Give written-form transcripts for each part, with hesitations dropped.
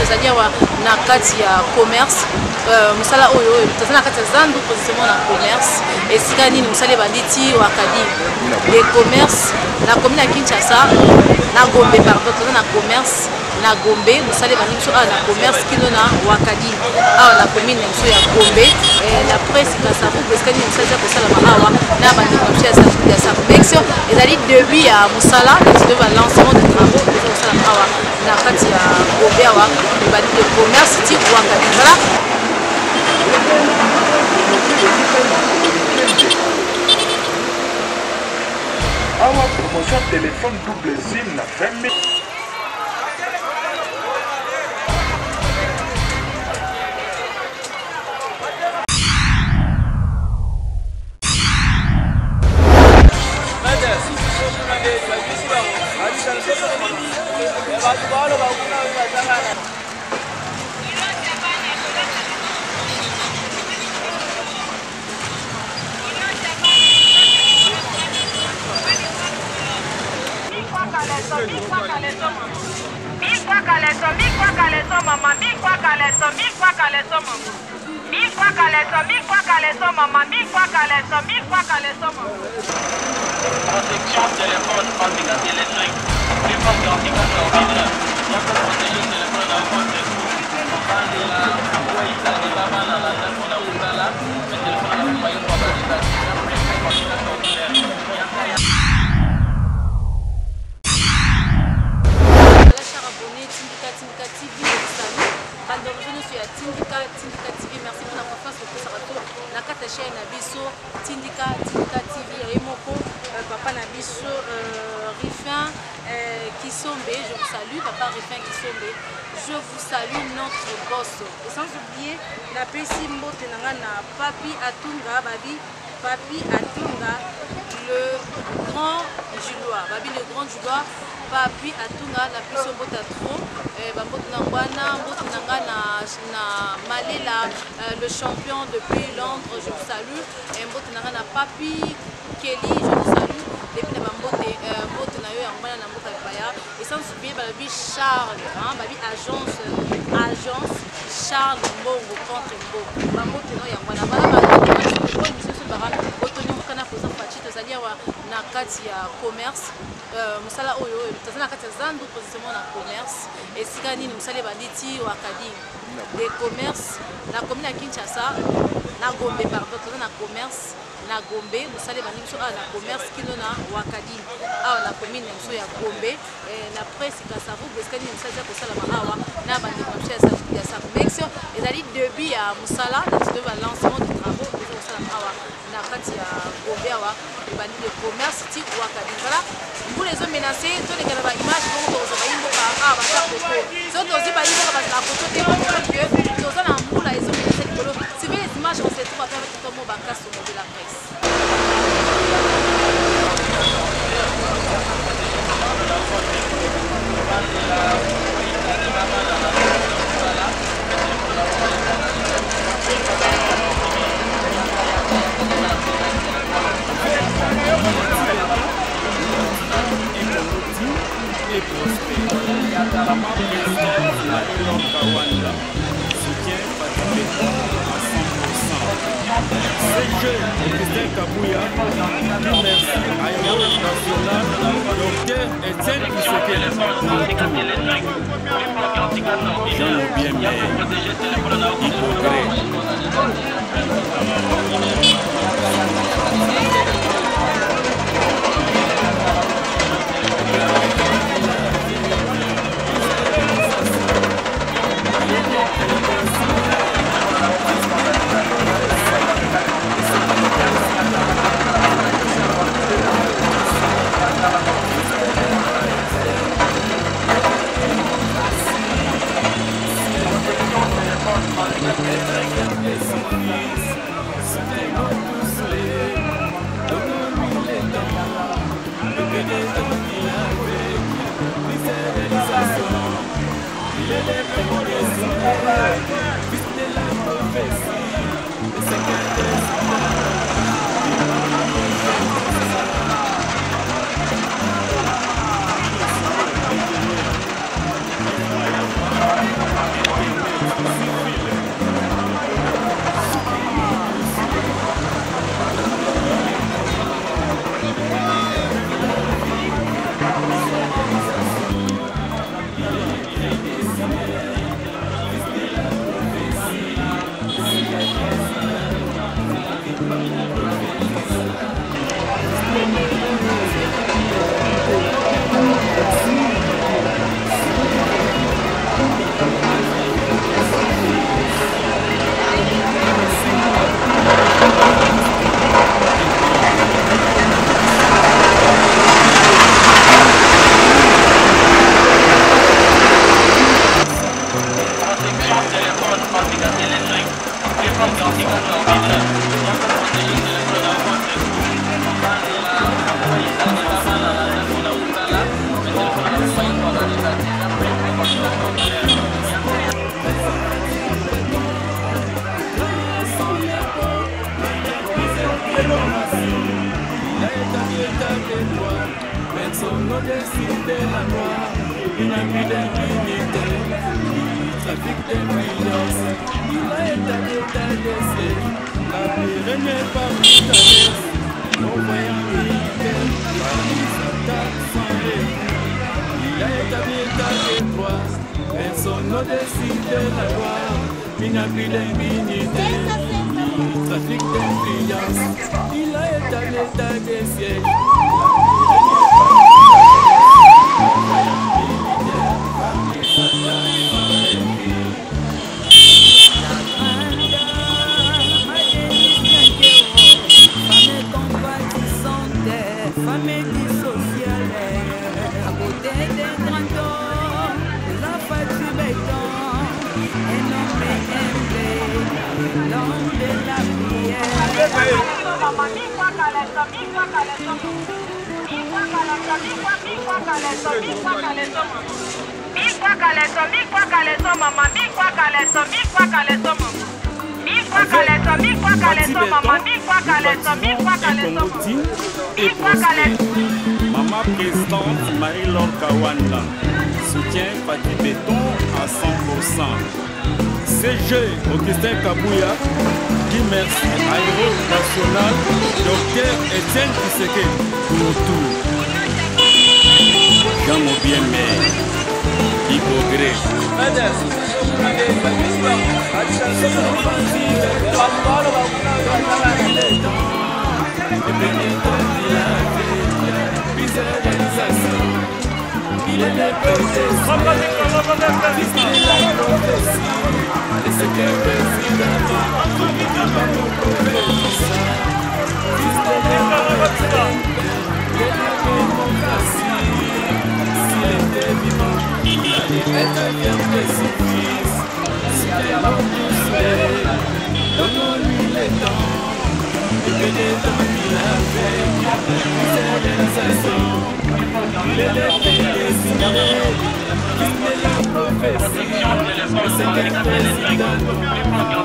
tozali awa na kati ya commerce musala oyo toza na kati ya zandu positionnement na commerce esika nini musala ebanditi wakadi de commerce na commune ya Kinshasa na Gombe pardon toza na commerce na Gombe musala ebanditi biso awa na commerce kino na wakadi awa na commune na biso ya Gombe la presse kasavu esika nini musala eza kosalama awa na bandeko biso ya Samex ezali début ya musala de lancement de travaux eza kosalama awa na kati ya Gombe awa ebanditi de commerce ti wakadi voilà. Awa promotion téléphone double SIM na 20 000. Protection téléphone, conséquence électrique. Plus forte conséquence originale. Il faut protéger le téléphone en compte de tout. Quand il a envoyé ça, il va mal à la tête pour la route là. Le téléphone a envoyé pour la route là. Après, il faut conséquence ordinaire. Tindika TV salut bando jeune sur Tindika TV merci pour la confiance que ça retourne na kata chaîne na biso Tindika TV et moko papa na biso Rifin Kisombe je vous salue papa Rifin Kisombe je vous salue notre boss et sans oublier la pesi mbote na Papi Atunga babi Papi Atunga le grand Julois babi le grand Julois Papi Atunga la biso mbota trop bambote na ngwana mbote na Malela le champion depuis Londres je vous salue et mbote na Papi Kelly je vous salue depuis na bambote mbote na yo ya ngwana na mboka paya et sans oublier babi Charles babi agence Charles Mbongo contre Mbongo bambote no ya ngwana bala ba monsieur bara otoni mukana poza fachi tozali na kati ya commerce musala oyo toza na kati ya zandu positionnement na commerce esika nini musala ebanditi wakadi de commerce na commune ya Kinshasa na Gombe pardon toza na commerce na Gombe musala ebanditi biso awa na commerce kino na wakadi awa na commune biso ya Gombe na presse kasavu esika nini musala eza kosalama awa na bandeko biso ya Samex ezali début ya musala de lancement de travaux eza kosalama awa na kati ya Gombe awa ebanditi de commerce ti wakadi voilà. Vous les hommes menacés, tous les gars de l'image, vous avez des images, vous avez si vous les images, on se trouve à faire tout le monde de la presse. Kabouya, merci à Union nationale, docteur Etienne Tshisekedi. Jean Obiemé, droit. Personne ne décide de la loi. Il n'a plus d'impunité. Il trafique d'influence. Il a établi ta décès. La pire n'est pas brutale. On voyant militaire. Paris s'attaque sans répit. Il a établi ta droit. Personne ne décide de la loi. Il n'a plus d'impunité. Il trafique d'influence. Il a établi ta décès. Maman présidente Marie-Laure Kawanda soutient Fatih Béton à 100%. CG Augustin Kabouya dit merci à l'héros national Dr Etienne Tshisekedi pour tout. Dans mon bien-mère, Igogré. Il est le président, le secret président, s'il était vivant, il allait être fier de ses fils. S'il est mort donne-lui le temps, et que des temps il avait, ses réalisations. Il est le président, il est la prophétie, le secret président,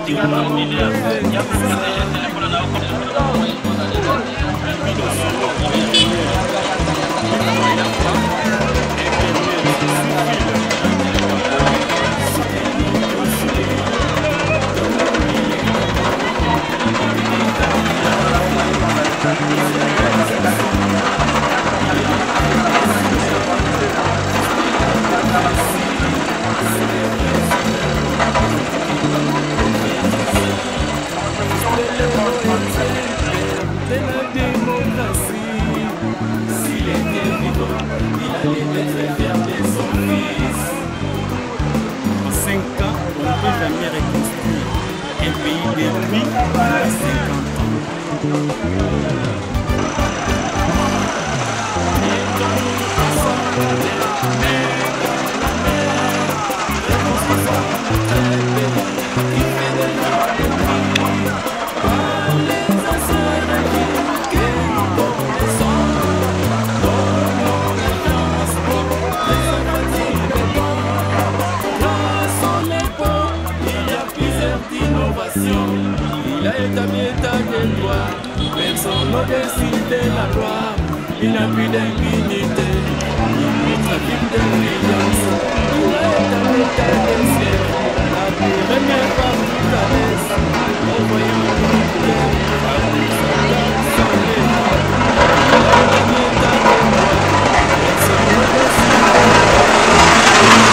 il va mourir avec il a établi état de droit, personne ne décide de la loi, il n'a plus d'impunité, il trafique d'influence, il a établi état de ciel, la pire n'est pas brutale, en voyant militaire, Paris s'attaque sans répit. Il a établi état de droit, personne ne décide de la loi.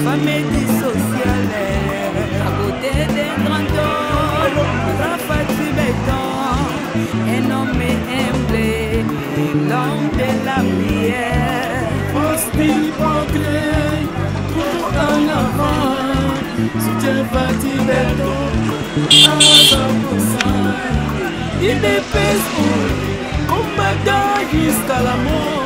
Famille sociale, à côté des grands dôles, Fatih Béton, un homme humble, l'homme de la prière. Hostile proclé, tout en avant, soutient Fatih Béton à 100%. Il dépêche pour combattre jusqu'à la mort.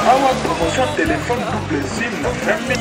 Awa promotion téléphone double SIM na 20 000.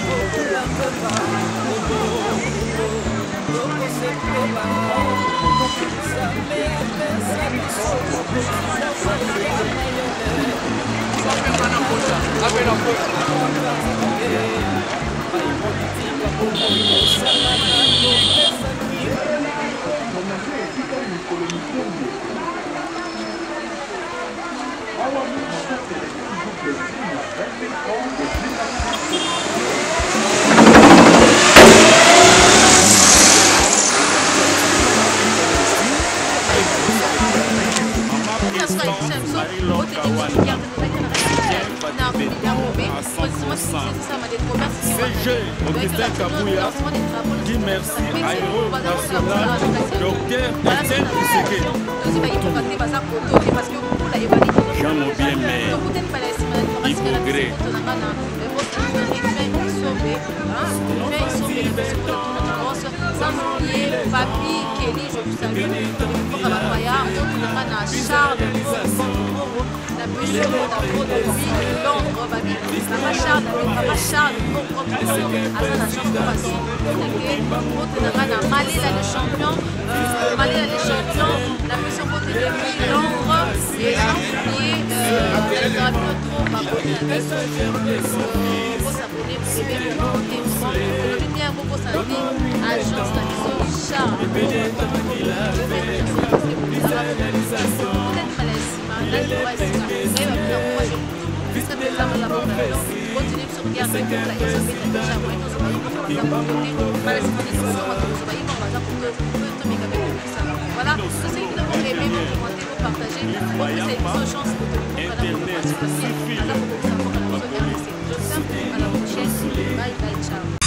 Augustin Kabouya, dit merci à Héros National, docteur Etienne Tshisekedi. Jean Mobiemé, Ibogré. Sans oublier Papi, Kelly, je vous salue. Pour Kabakaya, Charles, la puce de Londres, Papa Charles, la chance de passer. Malila le champion, la puce de Londres, et sans oublier agence Charles. Voilà, c'est ce que nous avons aimé, vous commentez, vous partagez, vous avez une chance de à la prochaine. Bye bye, ciao.